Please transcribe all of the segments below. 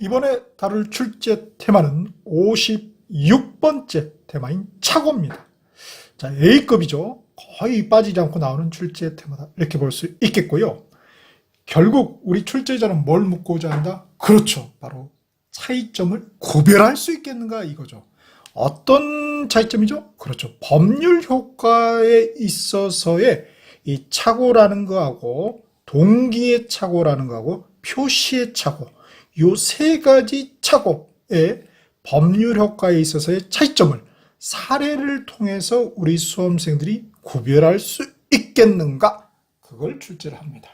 이번에 다룰 출제 테마는 56번째 테마인 착오입니다. 자, A급이죠. 거의 빠지지 않고 나오는 출제 테마다 이렇게 볼 수 있겠고요. 결국 우리 출제자는 뭘 묻고자 한다? 그렇죠. 바로 차이점을 구별할 수 있겠는가 이거죠. 어떤 차이점이죠? 그렇죠. 법률 효과에 있어서의 이 착오라는 거하고 동기의 착오라는 거하고 표시의 착오, 요 세 가지 착오의 법률 효과에 있어서의 차이점을 사례를 통해서 우리 수험생들이 구별할 수 있겠는가? 그걸 출제를 합니다.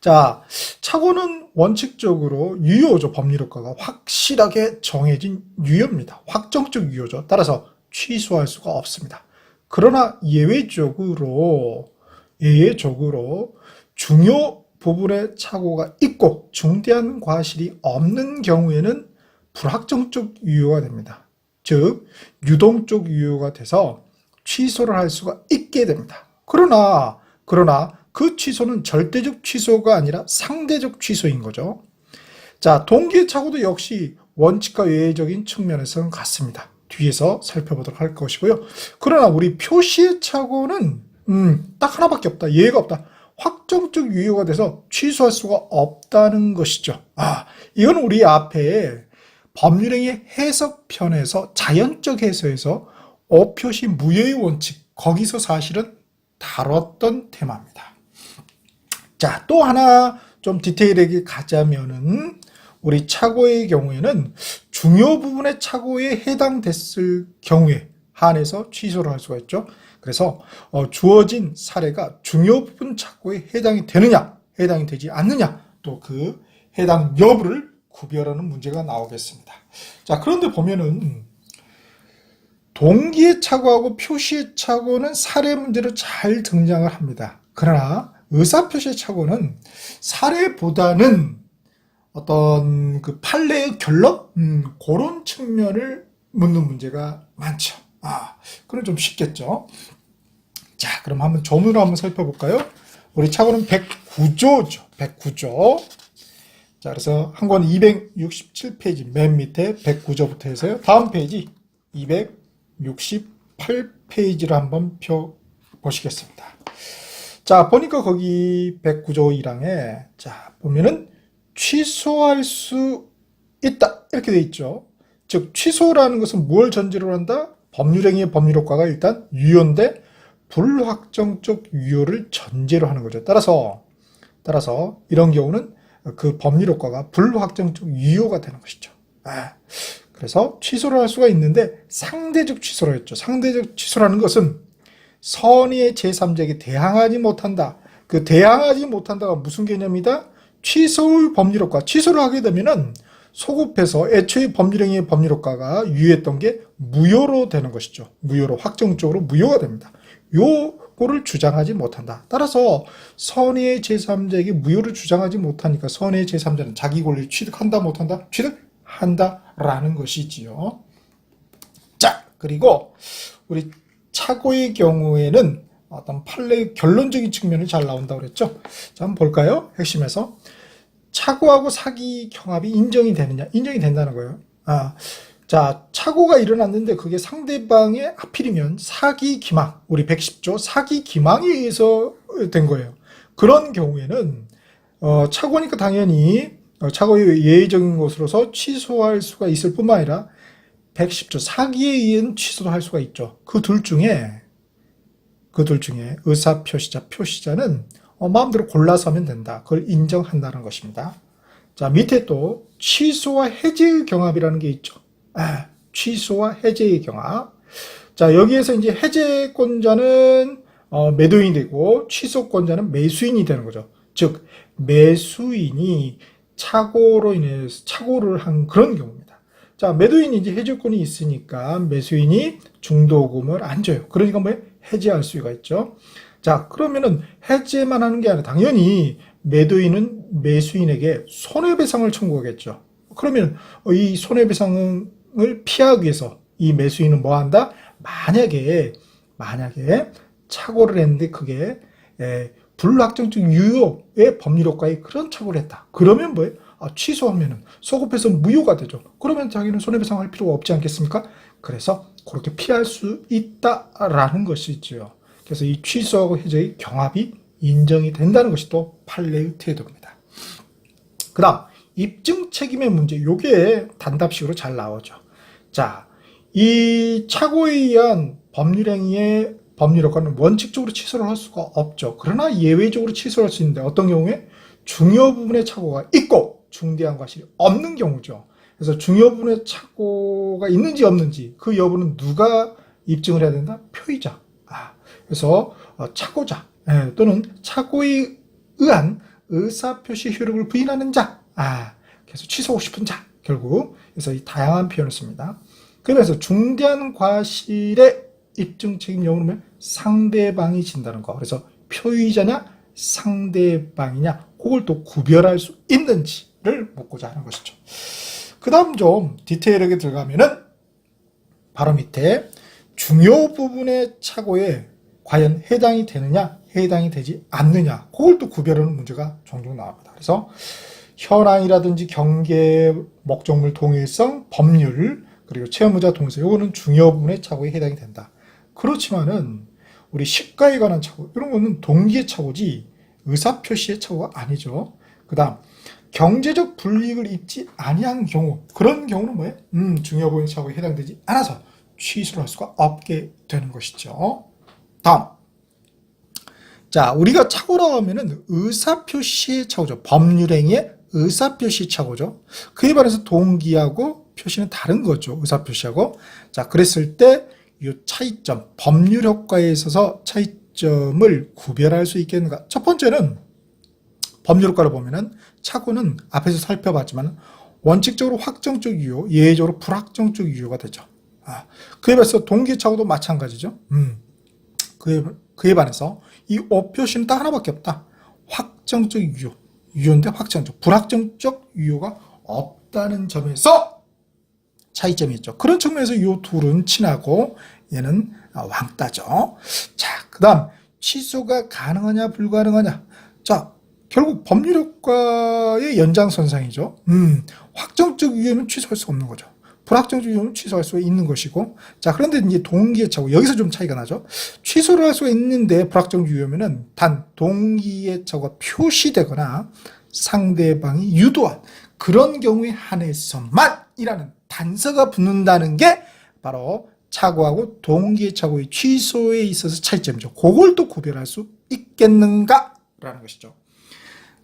자, 착오는 원칙적으로 유효죠. 법률 효과가 확실하게 정해진 유효입니다. 확정적 유효죠. 따라서 취소할 수가 없습니다. 그러나 예외적으로 중요 부분에 착오가 있고 중대한 과실이 없는 경우에는 불확정적 유효가 됩니다. 즉 유동적 유효가 돼서 취소를 할 수가 있게 됩니다. 그러나 그 취소는 절대적 취소가 아니라 상대적 취소인 거죠. 자, 동기의 착오도 역시 원칙과 예외적인 측면에서는 같습니다. 뒤에서 살펴보도록 할 것이고요. 그러나 우리 표시의 착오는 딱 하나밖에 없다. 예외가 없다. 확정적 유효가 돼서 취소할 수가 없다는 것이죠. 이건 우리 앞에 법률행위 해석편에서 자연적 해석에서 어표시 무효의 원칙, 거기서 사실은 다뤘던 테마입니다. 자, 또 하나 좀 디테일하게 가자면은 우리 착오의 경우에는 중요 부분의 착오에 해당됐을 경우에 한해서 취소를 할 수가 있죠. 그래서 주어진 사례가 중요 부분 착오에 해당이 되느냐, 해당이 되지 않느냐, 또 그 해당 여부를 구별하는 문제가 나오겠습니다. 자, 그런데 보면은 동기의 착오하고 표시의 착오는 사례 문제로 잘 등장을 합니다. 그러나 의사표시의 착오는 사례보다는 어떤 그 판례의 결론? 그런 측면을 묻는 문제가 많죠. 그럼 좀 쉽겠죠. 자, 그럼 한번 조문으로 한번 살펴볼까요? 우리 착오는 109조죠. 109조. 자, 그래서 한 권 267페이지 맨 밑에 109조부터 해서요. 다음 페이지 268페이지를 한번 펴보시겠습니다. 자, 보니까 거기 109조 1항에 자, 보면은 취소할 수 있다. 이렇게 돼 있죠. 즉, 취소라는 것은 뭘 전제로 한다? 법률행위의 법률효과가 일단 유효인데 불확정적 유효를 전제로 하는 거죠. 따라서 이런 경우는 그 법률효과가 불확정적 유효가 되는 것이죠. 그래서 취소를 할 수가 있는데 상대적 취소를 했죠. 상대적 취소라는 것은 선의의 제3자에게 대항하지 못한다. 그 대항하지 못한다가 무슨 개념이다? 취소의 법률효과. 취소를 하게 되면은 소급해서 애초에 법률행위의 법률효과가 유효했던 게 무효로 되는 것이죠. 무효로, 확정적으로 무효가 됩니다. 요거를 주장하지 못한다. 따라서 선의의 제3자에게 무효를 주장하지 못하니까 선의의 제3자는 자기 권리를 취득한다 못한다? 취득한다라는 것이지요. 자, 그리고 우리 착오의 경우에는 어떤 판례의 결론적인 측면이 잘 나온다고 그랬죠. 자, 한번 볼까요? 핵심에서 착오하고 사기 경합이 인정이 되느냐? 인정이 된다는 거예요. 자, 착오가 일어났는데 그게 상대방의 하필이면 사기 기망, 우리 110조 사기 기망에 의해서 된 거예요. 그런 경우에는 착오니까 당연히 착오의 예외적인 것으로서 취소할 수가 있을 뿐만 아니라 110조 사기에 의한 취소도 할 수가 있죠. 그 둘 중에 의사표시자, 표시자는 마음대로 골라서 하면 된다. 그걸 인정한다는 것입니다. 자, 밑에 또 취소와 해제의 경합이라는 게 있죠. 취소와 해제의 경합. 자, 여기에서 이제 해제권자는 매도인이 되고 취소권자는 매수인이 되는 거죠. 즉, 매수인이 착오로 인해서 착오를 한 그런 경우입니다. 자, 매도인이 이제 해제권이 있으니까 매수인이 중도금을 안 줘요. 그러니까 뭐 해제할 수가 있죠. 자, 그러면은 해제만 하는 게 아니라 당연히 매도인은 매수인에게 손해배상을 청구하겠죠. 그러면 이 손해배상을 피하기 위해서 이 매수인은 뭐 한다? 만약에 착오를 했는데 그게 불확정적 유효의 법률효과에 그런 착오를 했다. 그러면 뭐예요? 취소하면은 소급해서 무효가 되죠. 그러면 자기는 손해배상할 필요가 없지 않겠습니까? 그래서 그렇게 피할 수 있다라는 것이죠. 그래서 이 취소하고 해저의 경합이 인정이 된다는 것이 또 판례의 태도입니다. 그 다음 입증 책임의 문제, 요게 단답식으로 잘 나오죠. 자, 이 착오에 의한 법률행위의 법률효과는 원칙적으로 취소를 할 수가 없죠. 그러나 예외적으로 취소할 수 있는데 어떤 경우에 중요 부분의 착오가 있고 중대한 과실이 없는 경우죠. 그래서 중요 부분의 착오가 있는지 없는지 그 여부는 누가 입증을 해야 된다? 표의자. 그래서 착오자 또는 착오에 의한 의사표시 효력을 부인하는 자, 그래서 취소하고 싶은 자, 결국 그래서 이 다양한 표현을 씁니다. 그러면서 중대한 과실의 입증 책임 여부는 상대방이 진다는 거. 그래서 표의자냐 상대방이냐 그걸 또 구별할 수 있는지를 묻고자 하는 것이죠. 그 다음 좀 디테일하게 들어가면은 바로 밑에 중요 부분의 착오에 과연 해당이 되느냐 해당이 되지 않느냐 그걸 또 구별하는 문제가 종종 나옵니다. 그래서 현황이라든지 경계, 목적물 동일성, 법률, 그리고 채무자 동일성, 이거는 중요 부분의 착오에 해당이 된다. 그렇지만은 우리 시가에 관한 착오, 이런 거는 동기의 착오지 의사표시의 착오가 아니죠. 그 다음 경제적 불이익을 입지 아니한 경우, 그런 경우는 뭐예요? 중요 부분의 착오에 해당되지 않아서 취소를 할 수가 없게 되는 것이죠. 다음, 자, 우리가 착오라고 하면은 의사표시의 착오죠. 법률행위의 의사표시 착오죠. 그에 반해서 동기하고 표시는 다른 거죠. 의사표시하고. 자, 그랬을 때 이 차이점, 법률 효과에 있어서 차이점을 구별할 수 있겠는가? 첫 번째는 법률 효과를 보면은 착오는 앞에서 살펴봤지만 원칙적으로 확정적 유효, 예외적으로 불확정적 유효가 되죠. 그에 반해서 동기 착오도 마찬가지죠. 그에 반해서 이 오표시는 딱 하나밖에 없다. 확정적 유효. 유효인데 확정적, 불확정적 유효가 없다는 점에서 차이점이 있죠. 그런 측면에서 이 둘은 친하고 얘는 왕따죠. 자, 그 다음 취소가 가능하냐 불가능하냐. 자, 결국 법률 효과의 연장선상이죠. 확정적 유효는 취소할 수가 없는 거죠. 불확정적 유효는 취소할 수가 있는 것이고, 자, 그런데 이제 동기의 착오, 여기서 좀 차이가 나죠. 취소를 할 수가 있는데 불확정적 유효면은 단 동기의 착오가 표시되거나 상대방이 유도한 그런 경우에 한해서만이라는 단서가 붙는다는 게 바로 착오하고 동기의 착오의 취소에 있어서 차이점이죠. 그걸 또 구별할 수 있겠는가라는 것이죠.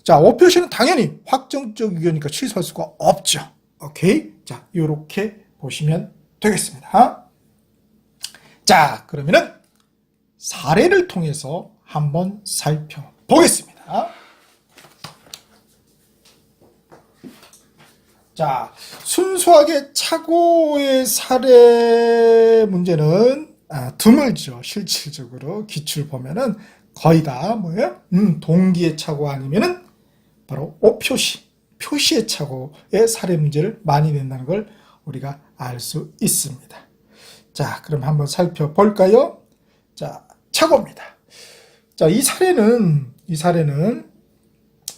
자, 오표시는 당연히 확정적 유효니까 취소할 수가 없죠. 오케이? 자, 요렇게 보시면 되겠습니다. 자, 그러면은 사례를 통해서 한번 살펴보겠습니다. 자, 순수하게 착오의 사례 문제는 드물죠. 실질적으로 기출 보면은 거의 다 뭐예요? 동기의 착오 아니면은 바로 오표시, 표시의 착오의 사례 문제를 많이 낸다는 걸 우리가 알 수 있습니다. 자, 그럼 한번 살펴볼까요? 자, 착오입니다. 자, 이 사례는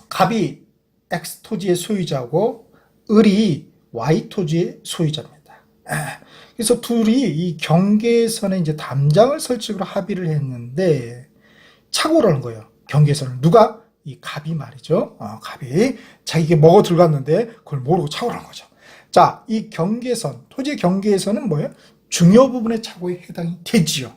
갑이 X 토지의 소유자고 을이 Y 토지의 소유자입니다. 그래서 둘이 이 경계선에 이제 담장을 설치로 합의를 했는데 착오라는 거예요. 경계선을 누가? 이 갑이 말이죠. 갑이 자기가 먹어 들어갔는데 그걸 모르고 착오라는 거죠. 자, 이 경계선, 토지의 경계선은 뭐예요? 중요 부분의 착오에 해당이 되지요.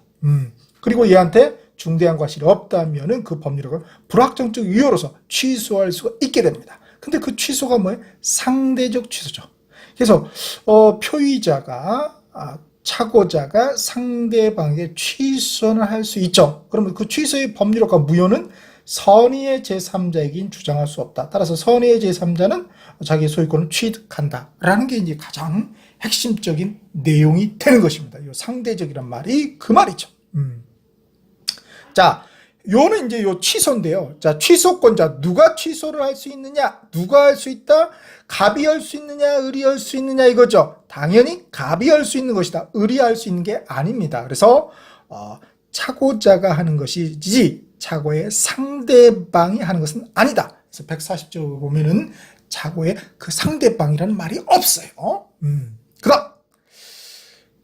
그리고 얘한테 중대한 과실이 없다면은 그 법률을 불확정적 유효로서 취소할 수가 있게 됩니다. 근데 그 취소가 뭐예요? 상대적 취소죠. 그래서 표의자가 착오자가 상대방에게 취소를 할 수 있죠. 그러면 그 취소의 법률효과 무효는 선의의 제3자에겐 주장할 수 없다. 따라서 선의의 제3자는 자기의 소유권을 취득한다라는 게 이제 가장 핵심적인 내용이 되는 것입니다. 이 상대적이란 말이 그 말이죠. 자, 요는 이제 요 취소인데요. 자, 취소권자 누가 취소를 할 수 있느냐? 누가 할 수 있다? 갑이 할 수 있느냐? 을이 할 수 있느냐 이거죠. 당연히 갑이 할 수 있는 것이다. 을이 할 수 있는 게 아닙니다. 그래서 착오자가 하는 것이지 착오의 상대방이 하는 것은 아니다. 그래서 140조 보면은 차고에 그 상대방이라는 말이 없어요. 그다음,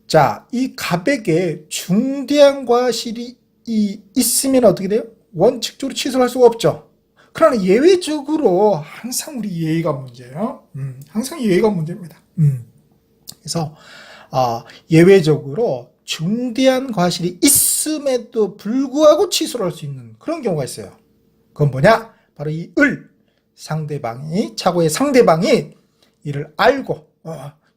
자, 이 갑에게 중대한 과실이 있으면 어떻게 돼요? 원칙적으로 취소할 수가 없죠. 그러나 예외적으로 항상 우리 예의가 문제예요. 항상 예의가 문제입니다. 그래서 예외적으로 중대한 과실이 있음에도 불구하고 취소를 할 수 있는 그런 경우가 있어요. 그건 뭐냐? 바로 이 상대방이, 차고의 상대방이 이를 알고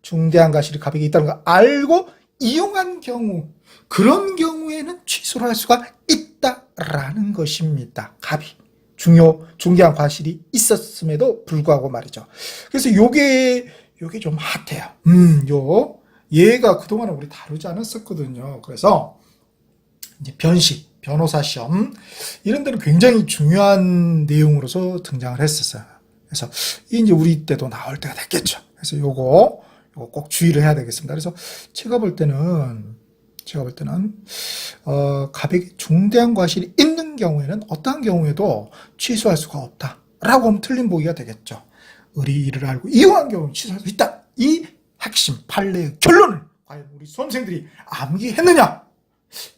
중대한 과실이 갑에게 있다는 걸 알고 이용한 경우, 그런 경우에는 취소를 할 수가 있다라는 것입니다. 갑이 중대한 과실이 있었음에도 불구하고 말이죠. 그래서 요게 좀 핫해요. 얘가 그동안에 우리 다루지 않았었거든요. 그래서 이제 변식, 변호사 시험 이런 데는 굉장히 중요한 내용으로서 등장을 했었어요. 그래서 이제 우리 때도 나올 때가 됐겠죠. 그래서 요거 꼭 주의를 해야 되겠습니다. 그래서 제가 볼 때는 갑에게 중대한 과실이 있는 경우에는 어떠한 경우에도 취소할 수가 없다라고 하면 틀린 보기가 되겠죠. 의리를 알고 이용한 경우는 취소할 수 있다. 이 핵심 판례의 결론을 과연 우리 수험생들이 암기했느냐?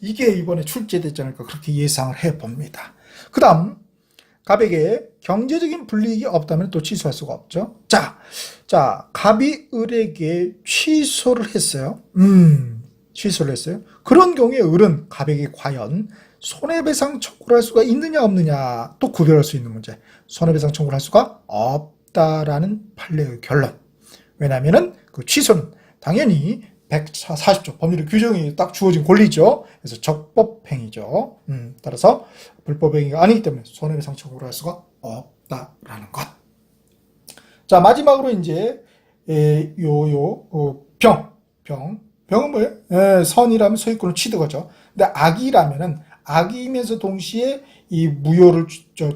이게 이번에 출제되지 않을까 그렇게 예상을 해봅니다. 그 다음, 갑에게 경제적인 불이익이 없다면 또 취소할 수가 없죠. 자, 갑이 을에게 취소를 했어요. 취소를 했어요. 그런 경우에 을은 갑에게 과연 손해배상 청구를 할 수가 있느냐 없느냐 또 구별할 수 있는 문제. 손해배상 청구를 할 수가 없다라는 판례의 결론. 왜냐하면은 그 취소는 당연히 140조 법률의 규정이 딱 주어진 권리죠. 그래서 적법행위죠. 따라서 불법행위가 아니기 때문에 손해배상 청구를 할 수가 없다라는 것. 자, 마지막으로 이제 병은 뭐예요? 선이라면 소유권을 취득하죠. 근데 악이라면은 악이면서 동시에 이 무효를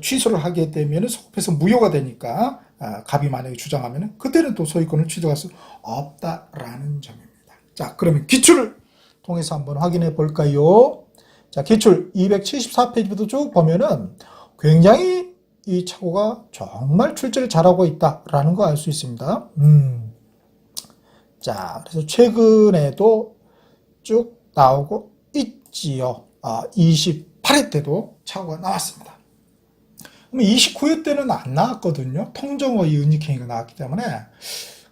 취소를 하게 되면은 소급해서 무효가 되니까 갑이 만약에 주장하면은 그때는 또 소유권을 취득할 수 없다라는 점입니다. 자, 그러면 기출을 통해서 한번 확인해 볼까요? 자, 기출 274페이지부터 쭉 보면은 굉장히 이 차고가 정말 출제를 잘하고 있다라는 거 알 수 있습니다. 자, 그래서 최근에도 쭉 나오고 있지요. 28회 때도 차고가 나왔습니다. 그럼 29회 때는 안 나왔거든요. 통정어의 은닉행위가 나왔기 때문에.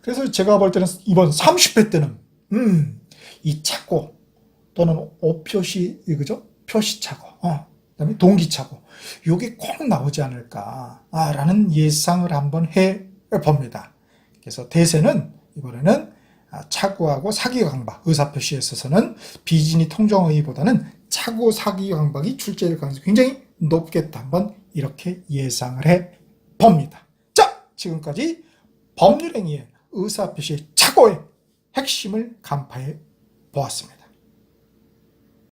그래서 제가 볼 때는 이번 30회 때는 이 차고 또는 오표시, 그죠? 표시차고, 그다음에 동기차고, 요게 꼭 나오지 않을까라는 예상을 한번 해 봅니다. 그래서 대세는 이번에는 차고하고 사기의 강박, 의사표시에 있어서는 비진이 통정의보다는 차고 사기 강박이 출제될 가능성이 굉장히 높겠다. 한번 이렇게 예상을 해 봅니다. 자, 지금까지 법률행위의 의사표시의 차고의 핵심을 간파해 보았습니다.